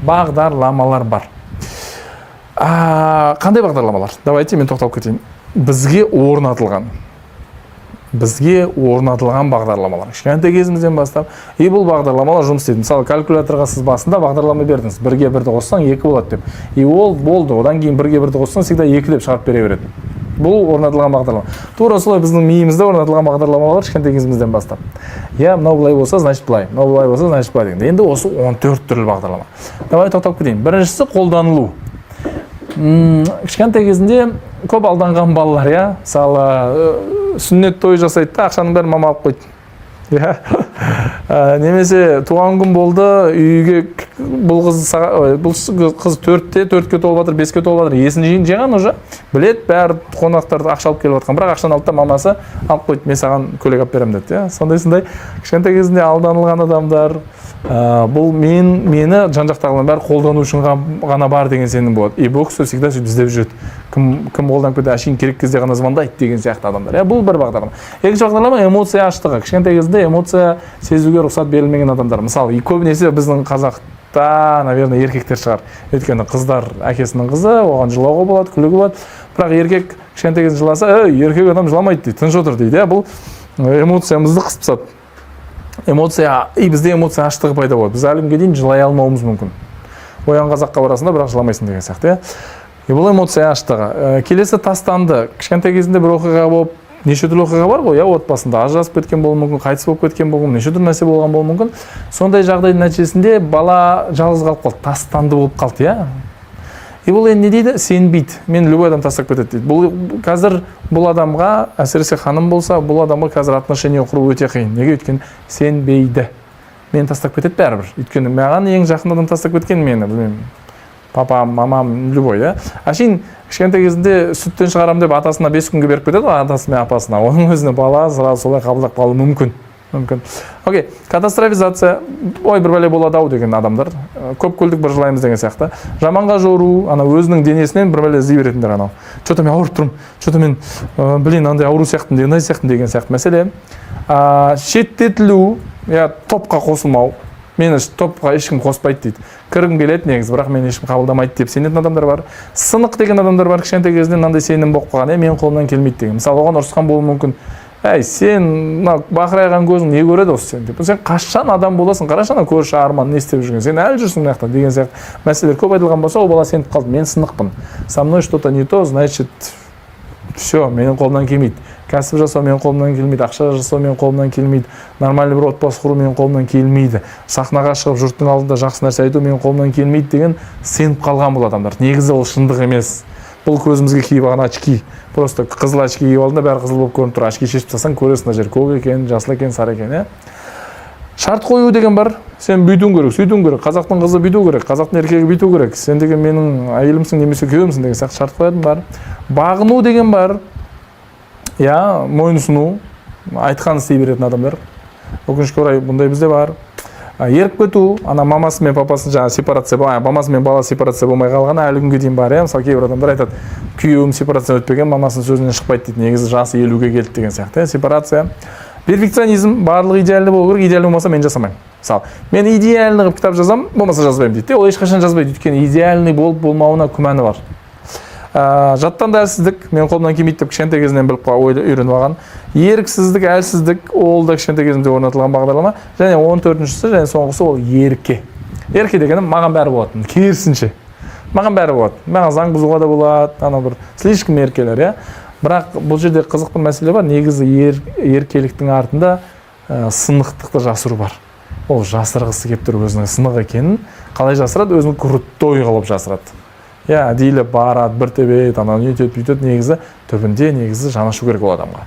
бағдарламалар бар. Қандай бағдарламалар? Давайте мен тоқталып кетейін. Бізге орнатылған бағдарламалар. Кішкентай кезімізден бастап, бұл бағдарламалар жұмыс істейді. Мысалы, калькуляторға сіз басында бағдарлама бердіңіз. 1-ге 1-ді қоссаң 2 болады деп. Ол болды. Одан кейін 1-ге 1-ді қоссаң всегда 2 деп шығарып бере береді. Бұл орнатылған бағдарлама. Тура солай біздің миымызда орнатылған бағдарламалар кішкентай кезімізден бастап. Мынау былай болса, значит былай. Мынау былай болса, значит былай деген. Енді осы 14 түрлі бағдарлама. Давай тоқтап кетейін. Біріншісі қолданылу. Кішкентай кезінде көп алданған балалар, мысалы, сүннет той жасайды да, ақшаның бәрін мама алып қойды. Немесе туған күн болды, үйге бұл қыз 4-ке толып жатыр, 5-ке толып жатыр, есін жиған уже, білет, бәрі қонақтарды ақша алып келіп жатқан, бірақ ақшаны алды да мамасы алып қойды, мен саған көйлек алып беремін деді. Сондай кішкентай кезінде алданылған адамдар, бұл мені жан-жақтағылардың бәрі қолдану үшін ғана бар деген сенім болады. Бұл кісі всегда сөйтіп іздеп жүреді. Кім қолданып кетеді, әшейін керек кезде ғана звондайды деген сияқты адамдар. Бұл бір бағдарлама. Екінші бағдарлама эмоция аштығы. Кішкентай кезде эмоция сезуге рұқсат берілмеген адамдар. Мысалы, көбінесе біздің қазақта, наверное, еркектер шығар. Өйткені қыздар әкесінің қызы, оған жылауға болады, күлуге болады. Бірақ еркек кішкентай кезде жыласа, еркек адам жыламайды дейді, тыныш отыр дейді. Бұл эмоциямызды қысып тастады. Бізде эмоция аштығы пайда болады. Біз әлі күнге дейін жылай алмауымыз мүмкін. Оян қазаққа барасында, бірақ жыламайсың деген сияқты. Бұл эмоция аштығы. Келесі тастанды. Кішкентай кезінде бір оқиға болып, неше түрлі оқиға бар ғой, отбасында ажырасып кеткен болуы мүмкін, қайтыс болып кеткен болуы мүмкін, неше түрлі нәрсе болған болуы мүмкін. Сондай жағдайдың нәтижесінде бала жалғыз қалып қалды, тастанды болып қалды, бұл енді не дейді? Сенбейді. Мен любой адам тастап кетеді дейді. Қазір бұл адамға, әсіресе ханым болса, бұл адамға қазір отношения құру өте қиын. Неге? Өйткені сенбейді. Мен тастап кетеді бәрібір. Өйткені маған ең жақын адам тастап кеткен мені, білмеймін. Папам, мамам, любой, Әшейін кішкентай кезінде сүттен шығарам деп атасына 5 күнге беріп кетеді, атасы мен апасына. Оның өзіне бала сразу солай қабылдап қалуы мүмкін. Окей, катастрофизация, бір бәле болады деген адамдар, көп көлдік бір жылаймыз деген сияқты. Жаманға жору, өзінің денесінен бір бәле іздей беретіндер анау. Что-то мен ауырып тұрмын, что-то мен, андай ауру сияқтын деген сияқты мәселе. Шеттетілу, топқа қосылмау. Мені топқа ешкім қоспайды дейді. Кіргім келеді негізі, бірақ мен ешкім қабылдамайды деп сенетін адамдар бар. Сынық деген адамдар бар, кішкентай кезінен мынандай сенім болып қалған, мен қолымнан келмейді деген. Мысалы, оған ұрысқан болуы мүмкін. Сен бақырайған көзің не көреді осы сен деп. Сен қашан адам боласың, қарашана көрші арман не істеп жүрген, сен әлі жүрсің мына жақта деген сияқты мәселелер көп айтылған болса, ол бала сеніп қалды, мен сынықпын. Со мной что-то не то, значит, все, менің қолымнан келмейді. Кәсіп жасау менің қолымнан келмейді, ақша жасау менің қолымнан келмейді, нормальный бір отбасы құру менің қолымнан келмейді, сахнаға шығып жұрттың алдында жақсы нәрсе айту менің қолымнан келмейді деген сеніп қалған бұл адамдар. Негізі ол шындық емес. Бұл көзімізге киіп алған очки. Просто қызыл очки киіп алдында бәрі қызыл болып көрініп тұр. Очки шешіп тастасаң көресің мына жер көк екен, жасыл екен, сары екен, Шарт қою деген бар. Сен бүйтуің керек, сөйтуің керек. Қазақтың қызы бүйту керек, қазақтың еркегі бүйту керек. Сен деген менің әйелімсің немесе күйеуімсің деген сияқты шарт қоятын бар. Бағыну деген бар. Мойынсыну, айтқанын істей беретін адамдар. Өкінішке орай бұндай бізде бар. Еріп кету, мамасы мен папасын сепарация, мамасы мен бала сепарация болмай қалғаны әлі күнге дейін бар. Мысалы, кейбір адамдар айтады, күйеуім сепарация өтпеген, мамасының сөзінен шықпайды дейді. Негізі жасы 50-ге келді деген сияқты. Сепарация. Перфекционизм, барлығы идеальды болу керек, идеальды болмаса мен жасамаймын. Мысалы, мен идеальный қылып кітап жазамын, болмаса жазбаймын дейді. Ол ешқашан жазбайды, өйткені идеальный болып болмауына күмәні бар. Жаттанды әлсіздік, мен қолымнан келмейді деп кішкентай кезінен біліп үйреніп алған. Еріксіздік, әлсіздік, ол да кішкентай кезінде орнатылған бағдарлама. Және 14-шісі, және соңғысы ол ерке. Ерке дегенім маған бәрі болатын, керісінше. Маған бәрі болады. Маған заң бұзуға да болады, бір слишком еркелер, Бірақ бұл жерде қызықты мәселе бар. Негізі еркеліктің артында сынықтықты жасыру бар. Ол жасырғысы кеп тұр өзінің сынық екенін. Қалай жасырады? Өзінің крутой қылып жасырады. Әдейілі барады, бір тебет, не өтеді, бүйтеді, негізі түбінде негізі жанашу керек ол адамға.